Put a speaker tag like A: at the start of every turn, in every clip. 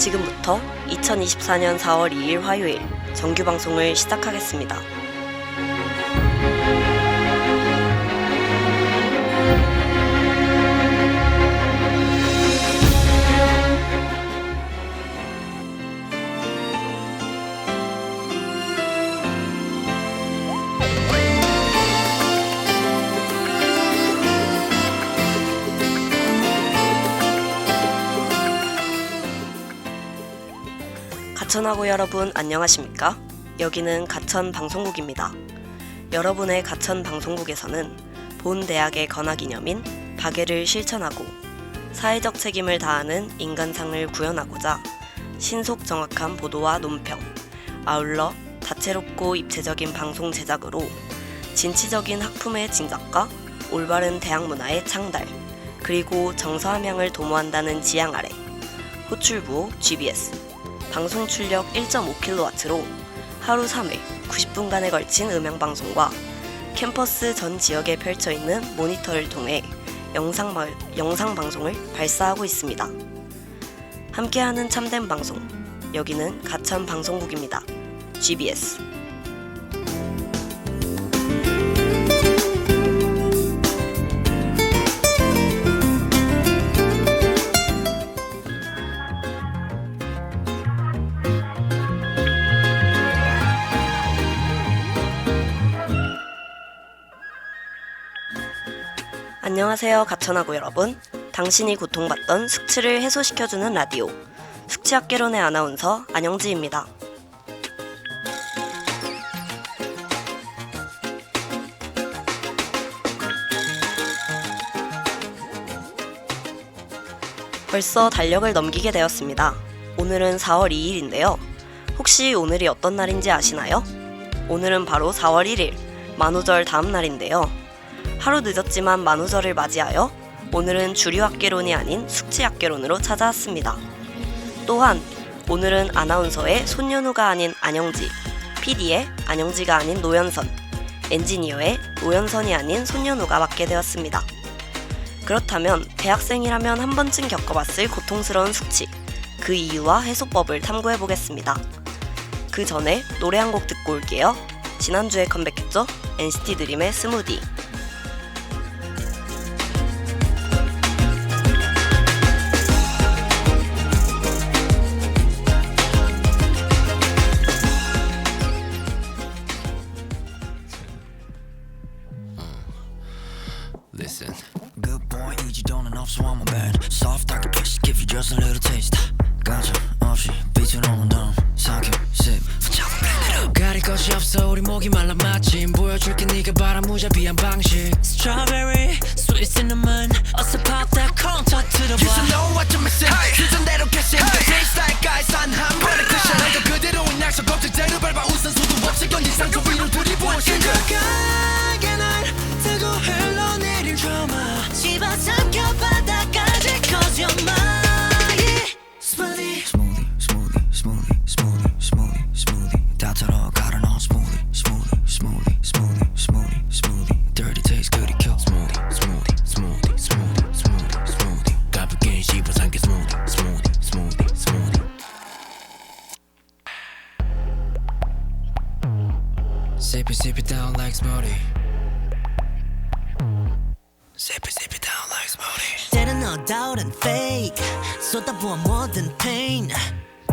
A: 지금부터 2024년 4월 2일 화요일 정규 방송을 시작하겠습니다. 가천하고 여러분 안녕하십니까? 여기는 가천 방송국입니다. 여러분의 가천 방송국에서는 본 대학의 건화기념인 박애를 실천하고 사회적 책임을 다하는 인간상을 구현하고자 신속 정확한 보도와 논평, 아울러 다채롭고 입체적인 방송 제작으로 진취적인 학품의 진작과 올바른 대학 문화의 창달, 그리고 정서함양을 도모한다는 지향 아래 호출부 GBS 방송 출력 1.5kW로 하루 3회 90분간에 걸친 음향방송과 캠퍼스 전 지역에 펼쳐있는 모니터를 통해 영상방송을 발사하고 있습니다. 함께하는 참된 방송, 여기는 가천 방송국입니다. GBS. 안녕하세요 가천하고 여러분. 당신이 고통받던 숙취를 해소시켜주는 라디오 숙취학개론의 아나운서 안영지입니다. 벌써 달력을 넘기게 되었습니다. 오늘은 4월 2일인데요. 혹시 오늘이 어떤 날인지 아시나요? 오늘은 바로 4월 1일 만우절 다음 날인데요. 하루 늦었지만 만우절을 맞이하여 오늘은 주류학개론이 아닌 숙취학개론으로 찾아왔습니다. 또한 오늘은 아나운서의 손연우가 아닌 안영지, PD의 안영지가 아닌 노현선, 엔지니어의 노현선이 아닌 손연우가 맡게 되었습니다. 그렇다면 대학생이라면 한 번쯤 겪어봤을 고통스러운 숙취, 그 이유와 해소법을 탐구해보겠습니다. 그 전에 노래 한 곡 듣고 올게요. 지난주에 컴백했죠? NCT 드림의 스무디.
B: Listen. Good boy, you don't enough, so I'm a bad. Soft, dark kiss, give you just a little taste. 가져 없이 빛을 오는 넌 삼켜 sip. 가릴 것이 없어 우리 목이 말라 마침 보여줄게 네가 바란 무자비한 방식. Strawberry, sweet cinnamon, 어서 pop that corn 터뜨려봐. You should know what you're missing. 순전대로 캐신. Taste like ice 한 번에 cushion. 너도 그대로인 약속 걱정대로 밟아 웃은 수도 없이 견딘 상처 위로 들이부어진 가게 날 뜨고 흘러내릴 drama. 집어삼켜 바닥까지 cause you're mine. Smoothie, smoothie, smoothie, smoothie, smoothie, smoothie, smoothie. 다 털어 갈아 넣어 smoothie, smoothie, smoothie, smoothie, smoothie, smoothie. Dirty taste 그리 켜 smoothie, smoothie, smoothie, smoothie, smoothie, smoothie. 가볍게 씹어삼켜 smoothie, smoothie, smoothie, smoothie. Sip it down like smoothie. Sip it down like smoothie. 때는 no doubt and fake. 쏟아부어 뭐든 pain.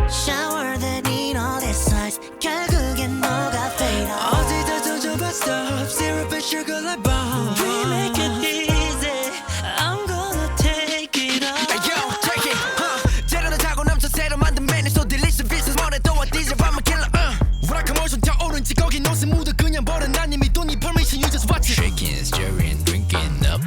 B: Shower that need all this size. 결국엔 너가 fade out. 어디다 던져봐 stop. Syrup and sugar like bomb. We make it easy. I'm gonna take it all. Hey yo, take it. 재료는 타고 넘쳐 새로 만든 메뉴 so delicious. 비슷 뭐래도 어디서 I'm a killer. 우락한 모션 타오른지 거기 노스 묻어 그냥 버려 난 이미 돈이 permission you just watch it. Shaking, stirring, drinking up.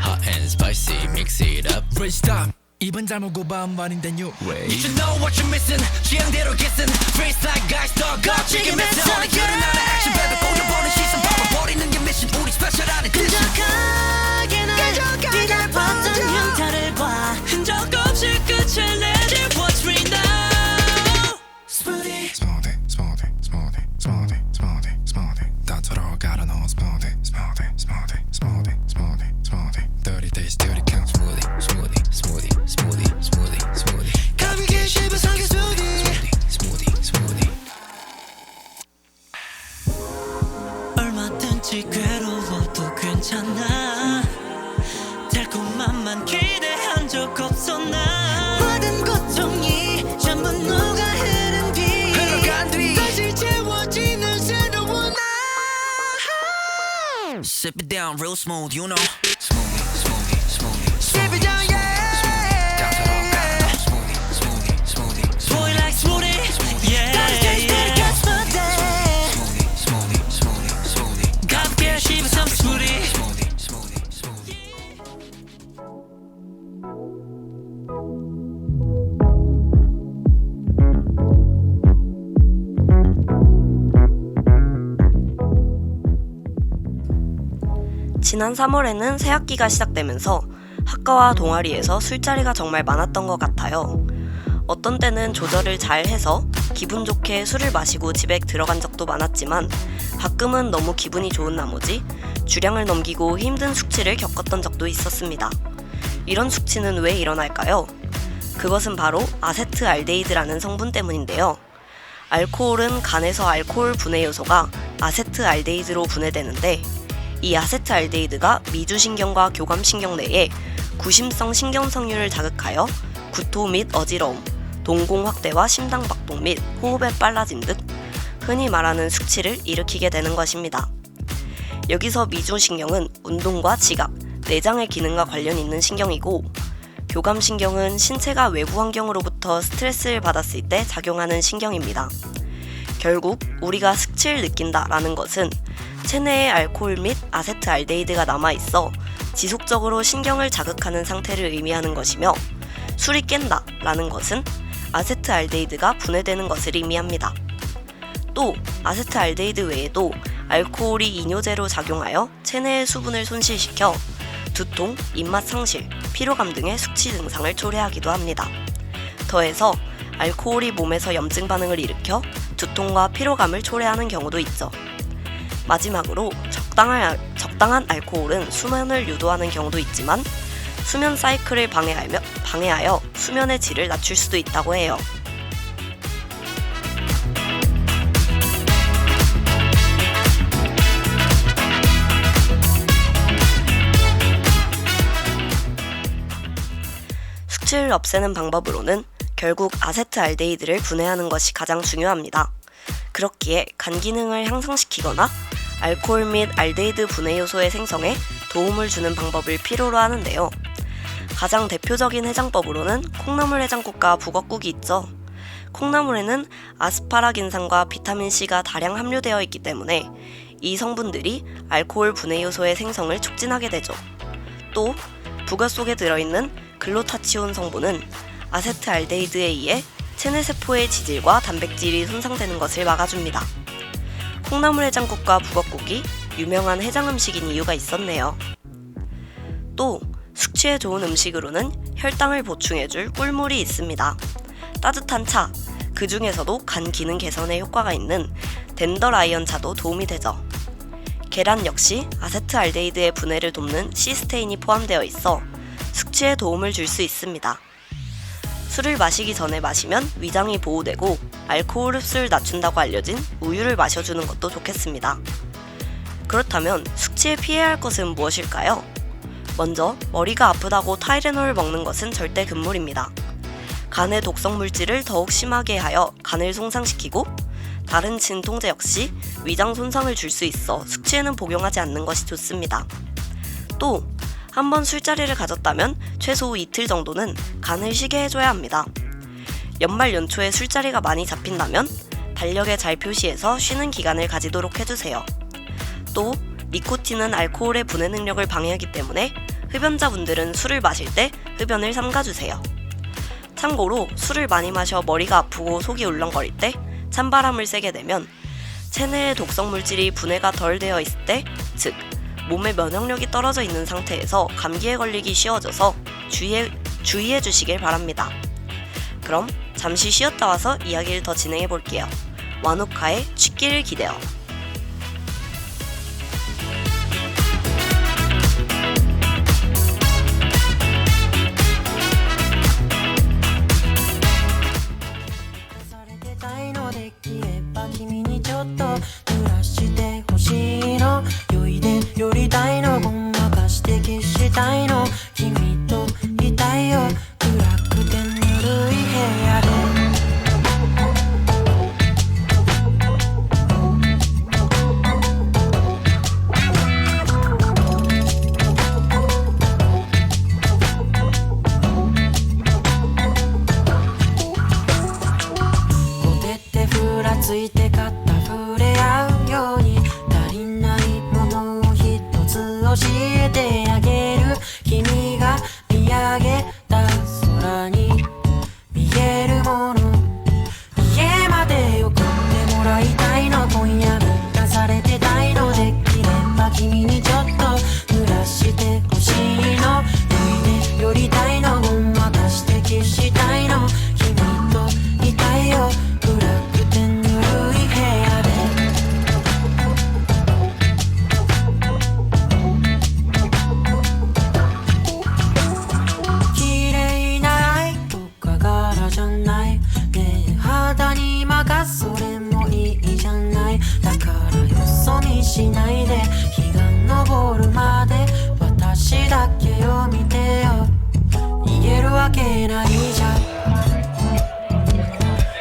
B: Hot and spicy, mix it up. Wait, stop. 이번 잘 먹고 반반인데 you wait. You should know what you're missing. 취향대로 kissing. Face like guys dog up. 지금 했어. 오늘은 나의 action baby. 꼬여보는 시선 봐버리는 게 mission. 우리 special 안에 끈적하게 날 뒤덮었던 흉터를 봐. 흔적 없이 끝을 내줄 what's real now. Smoothie, smoothie, smoothie, smoothie, smoothie, smoothie, smoothie. 다 털어 갈아 넣어 smoothie, smoothie, smoothie, smoothie, smoothie, smoothie. Dirty taste, dirty count smoothie, smoothie, smoothie, smoothie, smoothie, smoothie. Sip it down real smooth, you know. Smoothie, smoothie, smoothie. Sip it down, yeah. Down to the ground. Smoothie, smoothie, smoothie. Smoothie like smoothie, yeah. Got smoothie, smoothie, smoothie, smoothie. 가볍게 씹어서 smoothie. Smoothie, smoothie, smoothie.
A: 지난 3월에는 새학기가 시작되면서 학과와 동아리에서 술자리가 정말 많았던 것 같아요. 어떤 때는 조절을 잘 해서 기분 좋게 술을 마시고 집에 들어간 적도 많았지만 가끔은 너무 기분이 좋은 나머지 주량을 넘기고 힘든 숙취를 겪었던 적도 있었습니다. 이런 숙취는 왜 일어날까요? 그것은 바로 아세트알데히드라는 성분 때문인데요. 알코올은 간에서 알코올 분해 요소가 아세트알데히드로 분해되는데 이 아세트알데히드가 미주신경과 교감신경 내에 구심성 신경성류를 자극하여 구토 및 어지러움, 동공 확대와 심장 박동 및 호흡의 빨라짐 등 흔히 말하는 숙취를 일으키게 되는 것입니다. 여기서 미주신경은 운동과 지각, 내장의 기능과 관련 있는 신경이고 교감신경은 신체가 외부 환경으로부터 스트레스를 받았을 때 작용하는 신경입니다. 결국 우리가 숙취를 느낀다라는 것은 체내에 알코올 및 아세트알데히드가 남아있어 지속적으로 신경을 자극하는 상태를 의미하는 것이며 술이 깬다 라는 것은 아세트알데히드가 분해되는 것을 의미합니다. 또 아세트알데히드 외에도 알코올이 이뇨제로 작용하여 체내의 수분을 손실시켜 두통, 입맛 상실, 피로감 등의 숙취 증상을 초래하기도 합니다. 더해서 알코올이 몸에서 염증 반응을 일으켜 두통과 피로감을 초래하는 경우도 있죠. 마지막으로 적당한 알코올은 수면을 유도하는 경우도 있지만 수면 사이클을 방해하여 수면의 질을 낮출 수도 있다고 해요. 숙취를 없애는 방법으로는 결국 아세트알데히드를 분해하는 것이 가장 중요합니다. 그렇기에 간 기능을 향상시키거나 알코올 및 알데히드 분해 요소의 생성에 도움을 주는 방법을 필요로 하는데요. 가장 대표적인 해장법으로는 콩나물 해장국과 북엇국이 있죠. 콩나물에는 아스파라긴산과 비타민C가 다량 함유되어 있기 때문에 이 성분들이 알코올 분해 요소의 생성을 촉진하게 되죠. 또 북엇 속에 들어있는 글루타치온 성분은 아세트알데히드에 의해 체내세포의 지질과 단백질이 손상되는 것을 막아줍니다. 콩나물 해장국과 북엇국이 유명한 해장 음식인 이유가 있었네요. 또 숙취에 좋은 음식으로는 혈당을 보충해줄 꿀물이 있습니다. 따뜻한 차, 그 중에서도 간 기능 개선에 효과가 있는 덴더라이언 차도 도움이 되죠. 계란 역시 아세트알데히드의 분해를 돕는 시스테인이 포함되어 있어 숙취에 도움을 줄 수 있습니다. 술을 마시기 전에 마시면 위장이 보호되고 알코올 흡수를 낮춘다고 알려진 우유를 마셔주는 것도 좋겠습니다. 그렇다면 숙취에 피해야 할 것은 무엇일까요? 먼저 머리가 아프다고 타이레놀을 먹는 것은 절대 금물입니다. 간의 독성 물질을 더욱 심하게 하여 간을 손상시키고 다른 진통제 역시 위장 손상을 줄 수 있어 숙취에는 복용하지 않는 것이 좋습니다. 또 한번 술자리를 가졌다면 최소 이틀 정도는 간을 쉬게 해줘야 합니다. 연말 연초에 술자리가 많이 잡힌다면 달력에 잘 표시해서 쉬는 기간을 가지도록 해주세요. 또 니코틴은 알코올의 분해 능력을 방해하기 때문에 흡연자분들은 술을 마실 때 흡연을 삼가주세요. 참고로 술을 많이 마셔 머리가 아프고 속이 울렁거릴 때 찬바람을 쐬게 되면 체내의 독성 물질이 분해가 덜 되어 있을 때, 즉 몸의 면역력이 떨어져 있는 상태에서 감기에 걸리기 쉬워져서 주의해 주시길 바랍니다. 그럼 잠시 쉬었다 와서 이야기를 더 진행해 볼게요. 와누카의 취기를 기대어.
C: けを見てよ言えるわけないじゃん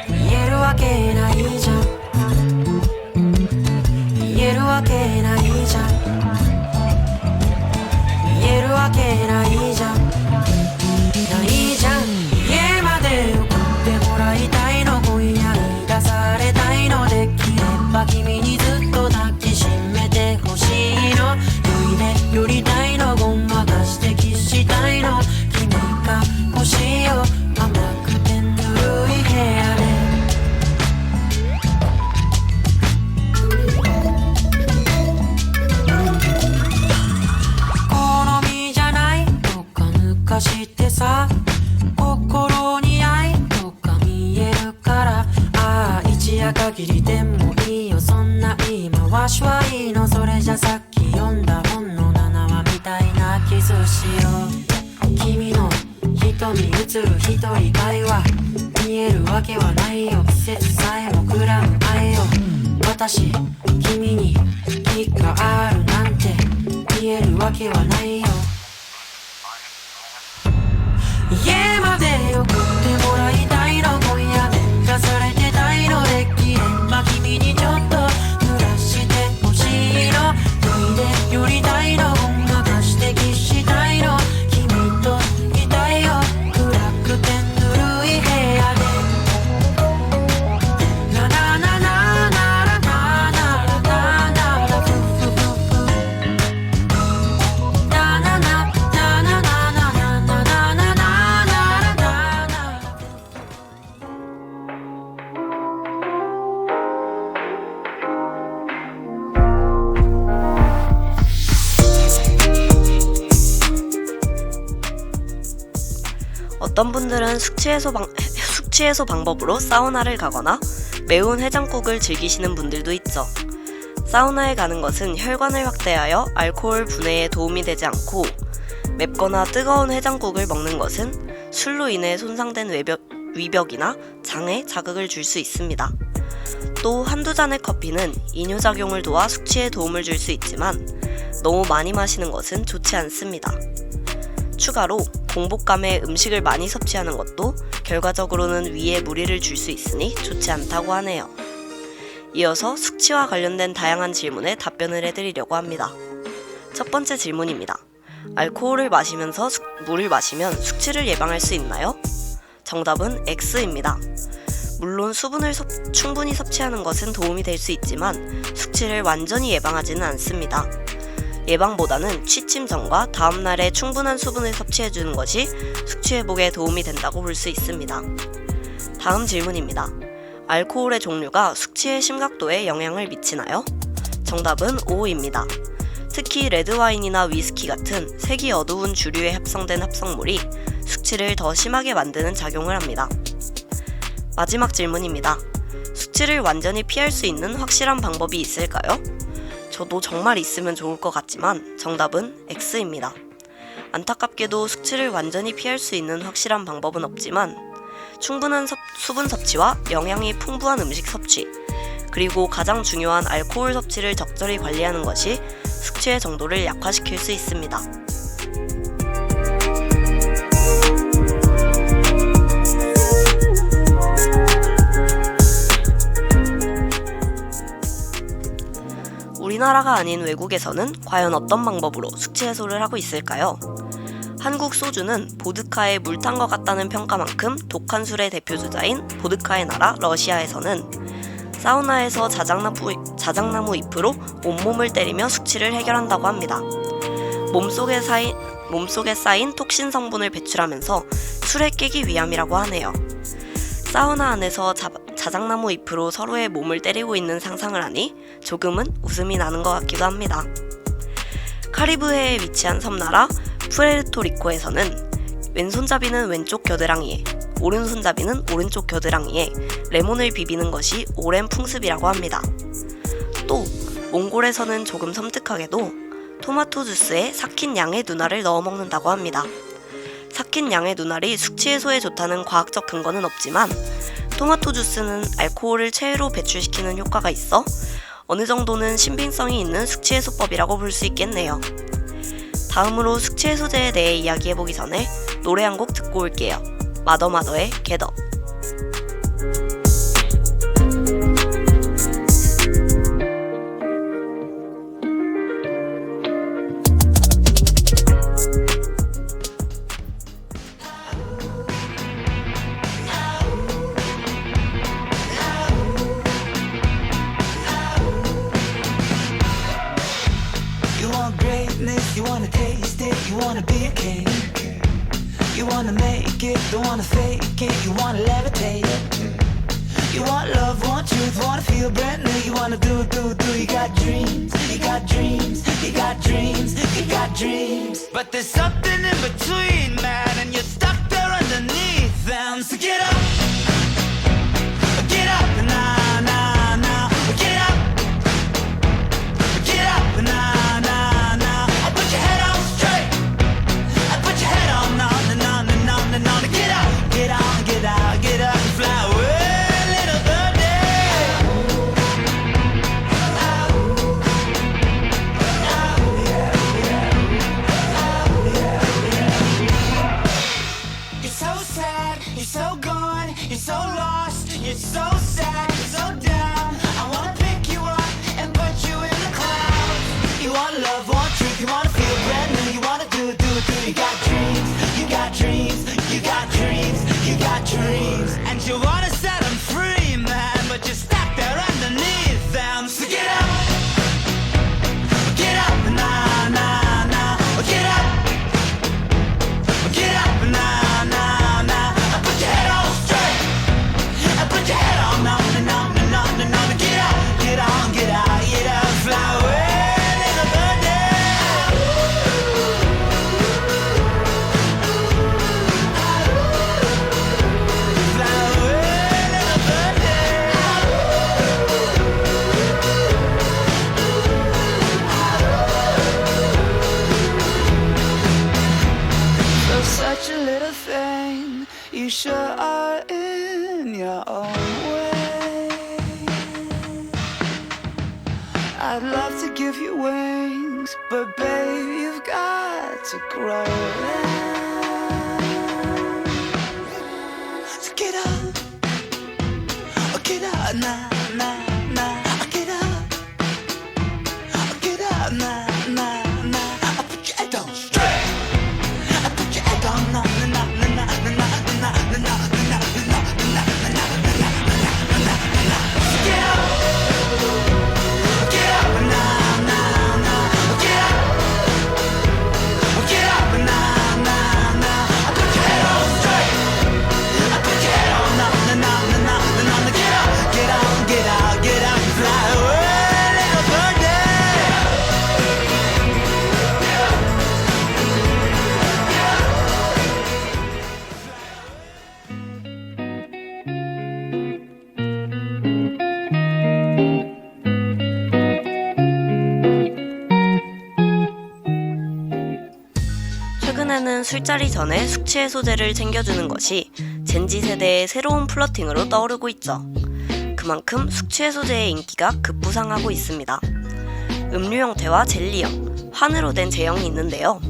C: 言えるわけないじゃん言えるわけないじゃん言えるわけないじゃんないじゃん家まで送ってもらいたいの今夜に出されたいのできれば君にずっと抱きしめてほしいの酔いで寄りたいのごまかしてキスしたいの君が欲しいよ甘くてぬるい部屋で好みじゃないとか抜かしてさ心に愛とか見えるからああ一夜限りでもいいよそんな言い回しはいいのそれじゃさっき読んだ本の7話みたいなキスしよう君の瞳映る一人会話見えるわけはないよ季節さえもくらむ愛よ私君に気があるなんて言えるわけはないよ家まで送ってもらいたいの今夜めかされてたいのできれば君にちょっと濡らしてほしいの酔いで寄りたいのごまかしてキスしたいの君といたいよ暗くてぬるい部屋でなななななななななななふふふふなななななななななななな
A: 어떤 분들은 숙취해소 방법으로 사우나를 가거나 매운 해장국을 즐기시는 분들도 있죠. 사우나에 가는 것은 혈관을 확대하여 알코올 분해에 도움이 되지 않고 맵거나 뜨거운 해장국을 먹는 것은 술로 인해 손상된 위벽이나 장에 자극을 줄 수 있습니다. 또 한두 잔의 커피는 이뇨작용을 도와 숙취에 도움을 줄 수 있지만 너무 많이 마시는 것은 좋지 않습니다. 추가로 공복감에 음식을 많이 섭취하는 것도 결과적으로는 위에 무리를 줄 수 있으니 좋지 않다고 하네요. 이어서 숙취와 관련된 다양한 질문에 답변을 해드리려고 합니다. 첫 번째 질문입니다. 알코올을 마시면서 물을 마시면 숙취를 예방할 수 있나요? 정답은 X입니다. 물론 수분을 충분히 섭취하는 것은 도움이 될 수 있지만 숙취를 완전히 예방하지는 않습니다. 예방보다는 취침 전과 다음날에 충분한 수분을 섭취해주는 것이 숙취 회복에 도움이 된다고 볼 수 있습니다. 다음 질문입니다. 알코올의 종류가 숙취의 심각도에 영향을 미치나요? 정답은 O입니다. 특히 레드와인이나 위스키 같은 색이 어두운 주류에 합성된 합성물이 숙취를 더 심하게 만드는 작용을 합니다. 마지막 질문입니다. 숙취를 완전히 피할 수 있는 확실한 방법이 있을까요? 저도 정말 있으면 좋을 것 같지만 정답은 X입니다. 안타깝게도 숙취를 완전히 피할 수 있는 확실한 방법은 없지만 충분한 수분 섭취와 영양이 풍부한 음식 섭취, 그리고 가장 중요한 알코올 섭취를 적절히 관리하는 것이 숙취의 정도를 약화시킬 수 있습니다. 우리나라가 아닌 외국에서는 과연 어떤 방법으로 숙취 해소를 하고 있을까요? 한국 소주는 보드카에 물 탄 것 같다는 평가만큼 독한 술의 대표주자인 보드카의 나라 러시아에서는 사우나에서 자작나무 잎으로 온몸을 때리며 숙취를 해결한다고 합니다. 몸속에 쌓인 톡신 성분을 배출하면서 술에 깨기 위함이라고 하네요. 사우나 안에서 자작나무 잎으로 서로의 몸을 때리고 있는 상상을 하니 조금은 웃음이 나는 것 같기도 합니다. 카리브해에 위치한 섬나라 푸에르토리코에서는 왼손잡이는 왼쪽 겨드랑이에, 오른손잡이는 오른쪽 겨드랑이에 레몬을 비비는 것이 오랜 풍습이라고 합니다. 또 몽골에서는 조금 섬뜩하게도 토마토 주스에 삭힌 양의 누나를 넣어 먹는다고 합니다. 삭힌 양의 누나리 숙취 해소에 좋다는 과학적 근거는 없지만 토마토 주스는 알코올을 체외로 배출시키는 효과가 있어 어느 정도는 신빙성이 있는 숙취 해소법이라고 볼 수 있겠네요. 다음으로 숙취 해소제에 대해 이야기해보기 전에 노래 한 곡 듣고 올게요. 마더마더의 Get Up.
D: You want greatness, you wanna taste it, you wanna be a king. You wanna make it, don't wanna fake it, you wanna levitate. You want love, want truth, wanna feel brand new, you wanna do. You got dreams, you got dreams, you got dreams, you got dreams. But there's something in between, man, and you're stuck there underneath them. So get up, nah, nah, nah, get up. Get up, nah, nah, nah. I put your head on straight. I put your head on, no. Get up, get on, get out, get up and fly away, little birdie. You're so sad, you're so gone, you're so lost, you're so sad, you're so down. I wanna pick you up and put you in the clouds. You want love, want truth, you wanna feel brand new, you wanna do. You got dreams, you got dreams, you got dreams, you got dreams. And you wanna set them free, man, but you're stuck there underneath them. So get up, nah, nah, nah, get up, nah, nah, nah. I put your head on straight, I put your head on, no. Get up, get on, get out, get up, fly away, little birdie. Fly away, little birdie. You're such a little thing, you sure are in your own way. I'd love to give you wings, but babe, you've got to grow them. So get up, nah, nah, nah, get up, nah, nah, nah. I put your head on straight. I put your head on, nah, nah, nah, nah, nah, nah, nah, nah, nah, get up, nah, nah, nah, get up, nah, nah, nah. I put your head on straight. I put your head on, nah, nah, nah, nah, nah, nah, get up, get on, get out, get up, fly away, little birdie.
A: 최근에는 술자리 전에 숙취 해소제를 챙겨주는 것이 젠지 세대의 새로운 플러팅으로 떠오르고 있죠. 그만큼 숙취 해소제의 인기가 급부상하고 있습니다. 음료 형태와 젤리형, 환으로 된 제형이 있는데요.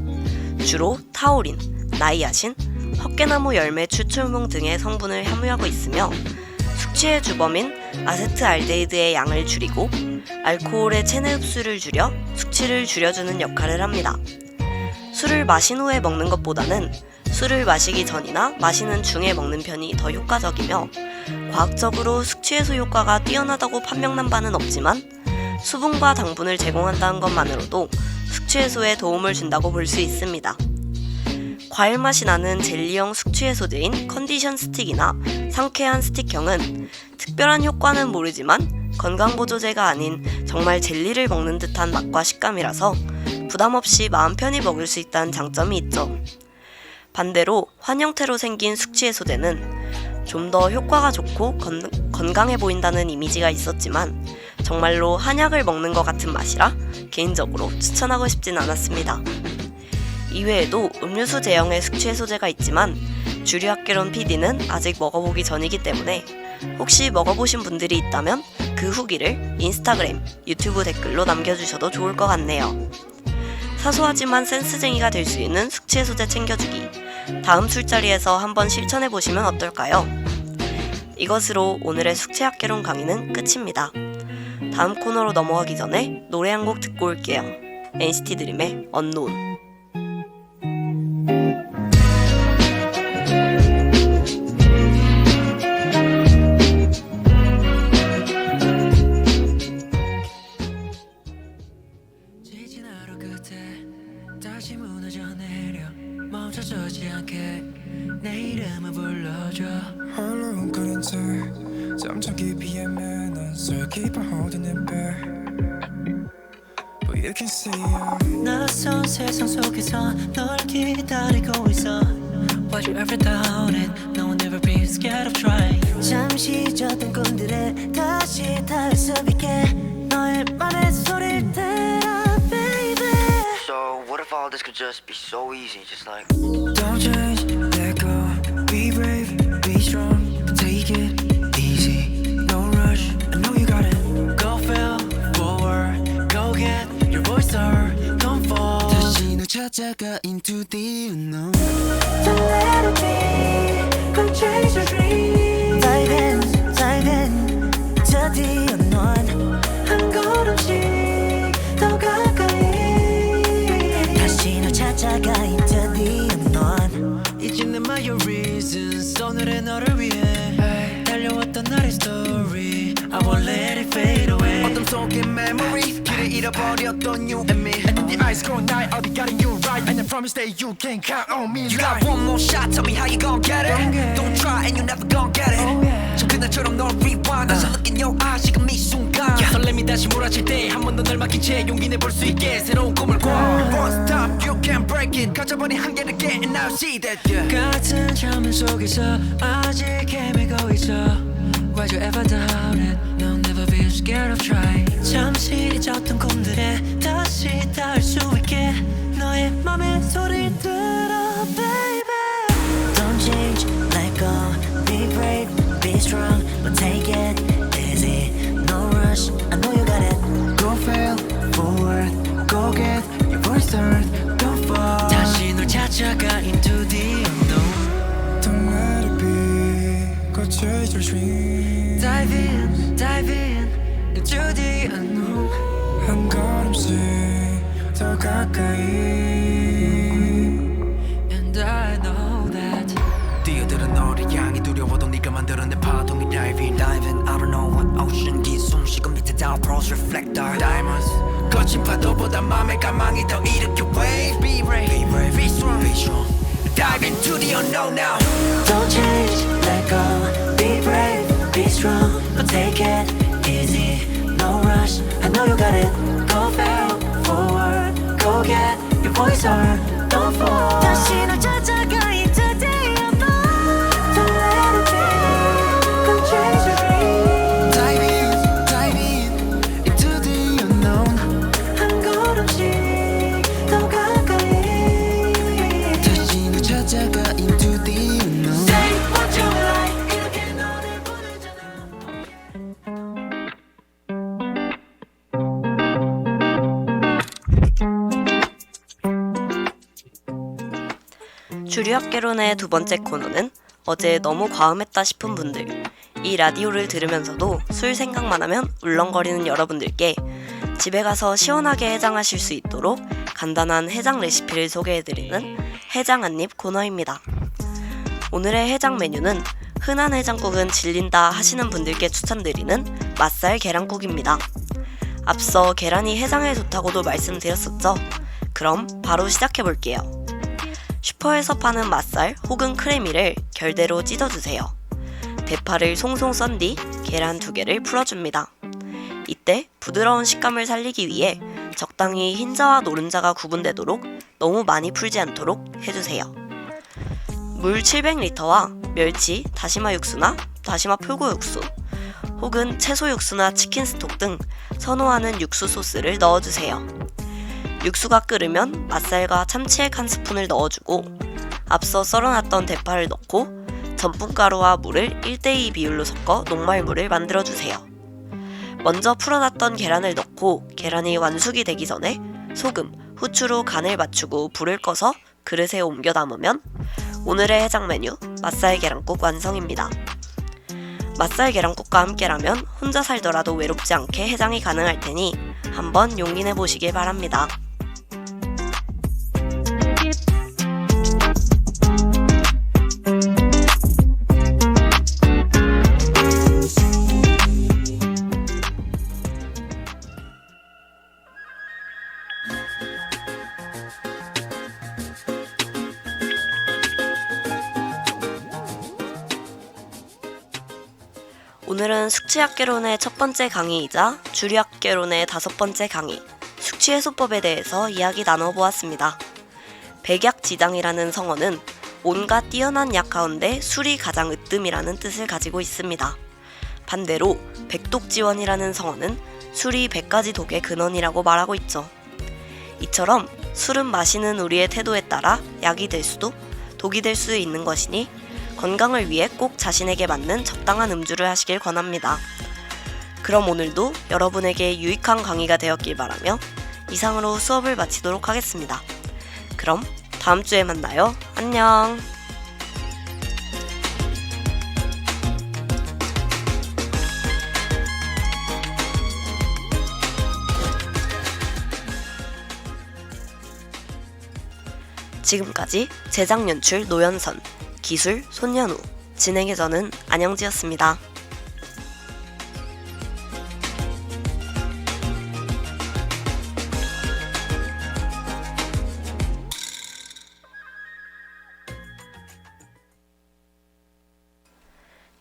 A: 주로 타우린, 나이아신, 헛개나무 열매 추출물 등의 성분을 함유하고 있으며 숙취의 주범인 아세트알데히드의 양을 줄이고 알코올의 체내 흡수를 줄여 숙취를 줄여주는 역할을 합니다. 술을 마신 후에 먹는 것보다는 술을 마시기 전이나 마시는 중에 먹는 편이 더 효과적이며 과학적으로 숙취 해소 효과가 뛰어나다고 판명난 바는 없지만 수분과 당분을 제공한다는 것만으로도 숙취 해소에 도움을 준다고 볼 수 있습니다. 과일 맛이 나는 젤리형 숙취 해소제인 컨디션 스틱이나 상쾌한 스틱형은 특별한 효과는 모르지만 건강보조제가 아닌 정말 젤리를 먹는 듯한 맛과 식감이라서 부담없이 마음 편히 먹을 수 있다는 장점이 있죠. 반대로 환 형태로 생긴 숙취 해소제는 좀 더 효과가 좋고 건강해 보인다는 이미지가 있었지만 정말로 한약을 먹는 것 같은 맛이라 개인적으로 추천하고 싶진 않았습니다. 이외에도 음료수 제형의 숙취 해소제가 있지만 주류학개론 PD는 아직 먹어보기 전이기 때문에 혹시 먹어보신 분들이 있다면 그 후기를 인스타그램, 유튜브 댓글로 남겨주셔도 좋을 것 같네요. 사소하지만 센스쟁이가 될 수 있는 숙취 해소제 챙겨주기. 다음 술자리에서 한번 실천해보시면 어떨까요? 이것으로 오늘의 숙취학개론 강의는 끝입니다. 다음 코너로 넘어가기 전에 노래 한 곡 듣고 올게요. NCT 드림의 언노운.
B: 지친 하루 끝에 다시 무너져 내려 멈춰서지 않게 내 이름을 불러줘
E: 홀로 움끄는 채 점점 깊이 헤매는 술 keep on holding it back But you can see I'm
B: 낯선 세상 속에서 널 기다리고 있어 What you ever doubted No one ever been scared of trying
F: 잠시 졌던 꿈들에 다시 닿을 수 있게 너의 맘의 소리를 들어 baby
G: So what if all this could just be so easy, just like
B: Don't change, let go Be brave, be strong Take it easy No rush, I know you got it Go feel forward Go get your voice heard Don't fall 다시 널 찾아가 into the unknown
F: Don't let it be Go chase your dream Dive in to the unknown 한 걸음씩 더 가까이 다시 널 찾아가 into the unknown
B: 이젠 내 my reasons 오늘의 너를 위해 달려왔던 나의 story I won't let it fade away
G: 어둠 속의 memory 길을 잃어버렸던 you and me
E: And in the eyes go night I'll be guiding you right And I promise that you can count on me
G: You got one more shot, tell me how you gon' get it Don't try and you never gon' get it 저 그날처럼 널 rewind 다시 look in your eyes 지금 이 순간
B: 설렘이 다시 몰아칠 때 한 번 더 널 맡긴 채 용기 내볼 수 있게 새로운 꿈을 꿔
G: One stop, you can't break it 가져버린 한계를 깨 and now see that yeah.
B: 같은 잠은 속에서 아직 헤매고 있어 Why'd you ever doubt it No never been scared of trying
F: 잠시 잊었던 꿈들에 다시 닿을 수 있게 너의 맘의 소리를 들어 baby Don't change, let go Be brave, be strong But take it easy No rush, I know you got it
B: Go fail forward Go get your voice heard Don't fall 다시 널 찾아가 into the unknown
E: Don't let it be Go chase your dream
B: Dive in into the unknown
E: 한 걸음씩 더 가까이
B: And I know that
G: 뛰어들은 너를 향해 두려워도 네가 만들어낸 파동이 diving
B: I don't know what ocean 긴 숨쉬고 밑에 down pros reflector
G: Diamonds 거친 파도보다 맘의 가망이 더 일으켜 wave Be brave, be strong Dive into the unknown now
F: Don't change, let go Be brave, be strong But take it easy No rush, I know you got it Go fail forward Go get your voice heard Don't fall 다시 널 찾아가 into the unknown Don't let it be Go chase your dream
B: Dive in into the unknown
F: 한 걸음씩 더 가까이
B: 다시 널 찾아가 into the unknown
F: Say what you like 이렇게 너를 부르잖아
A: 주류학개론의 두 번째 코너는 어제 너무 과음했다 싶은 분들, 이 라디오를 들으면서도 술 생각만 하면 울렁거리는 여러분들께 집에 가서 시원하게 해장하실 수 있도록 간단한 해장 레시피를 소개해드리는 해장 한입 코너입니다. 오늘의 해장 메뉴는 흔한 해장국은 질린다 하시는 분들께 추천드리는 맛살 계란국입니다. 앞서 계란이 해장에 좋다고도 말씀드렸었죠? 그럼 바로 시작해볼게요. 슈퍼에서 파는 맛살 혹은 크래미를 결대로 찢어주세요. 대파를 송송 썬 뒤 계란 2개를 풀어줍니다. 이때 부드러운 식감을 살리기 위해 적당히 흰자와 노른자가 구분되도록 너무 많이 풀지 않도록 해주세요. 물 700리터와 멸치, 다시마 육수나 다시마 표고 육수 혹은 채소 육수나 치킨 스톡 등 선호하는 육수 소스를 넣어주세요. 육수가 끓으면 맛살과 참치액 1스푼을 넣어주고 앞서 썰어놨던 대파를 넣고 전분가루와 물을 1:2 비율로 섞어 녹말물을 만들어주세요. 먼저 풀어놨던 계란을 넣고 계란이 완숙이 되기 전에 소금, 후추로 간을 맞추고 불을 꺼서 그릇에 옮겨 담으면 오늘의 해장 메뉴 맛살 계란국 완성입니다. 맛살 계란국과 함께라면 혼자 살더라도 외롭지 않게 해장이 가능할 테니 한번 용기내 보시길 바랍니다. 오늘은 숙취학개론의 첫 번째 강의이자 주류학개론의 5번째 강의, 숙취해소법에 대해서 이야기 나눠보았습니다. 백약지장이라는 성어는 온갖 뛰어난 약 가운데 술이 가장 으뜸이라는 뜻을 가지고 있습니다. 반대로 백독지원이라는 성어는 술이 100가지 독의 근원이라고 말하고 있죠. 이처럼 술은 마시는 우리의 태도에 따라 약이 될 수도 독이 될 수 있는 것이니 건강을 위해 꼭 자신에게 맞는 적당한 음주를 하시길 권합니다. 그럼 오늘도 여러분에게 유익한 강의가 되었길 바라며 이상으로 수업을 마치도록 하겠습니다. 그럼 다음 주에 만나요. 안녕. 지금까지 제작 연출 노현선, 기술 손현우, 진행의 저는 안영지였습니다.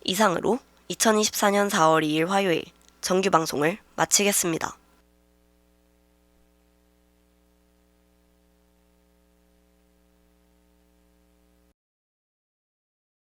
A: 이상으로 2024년 4월 2일 화요일 정규 방송을 마치겠습니다.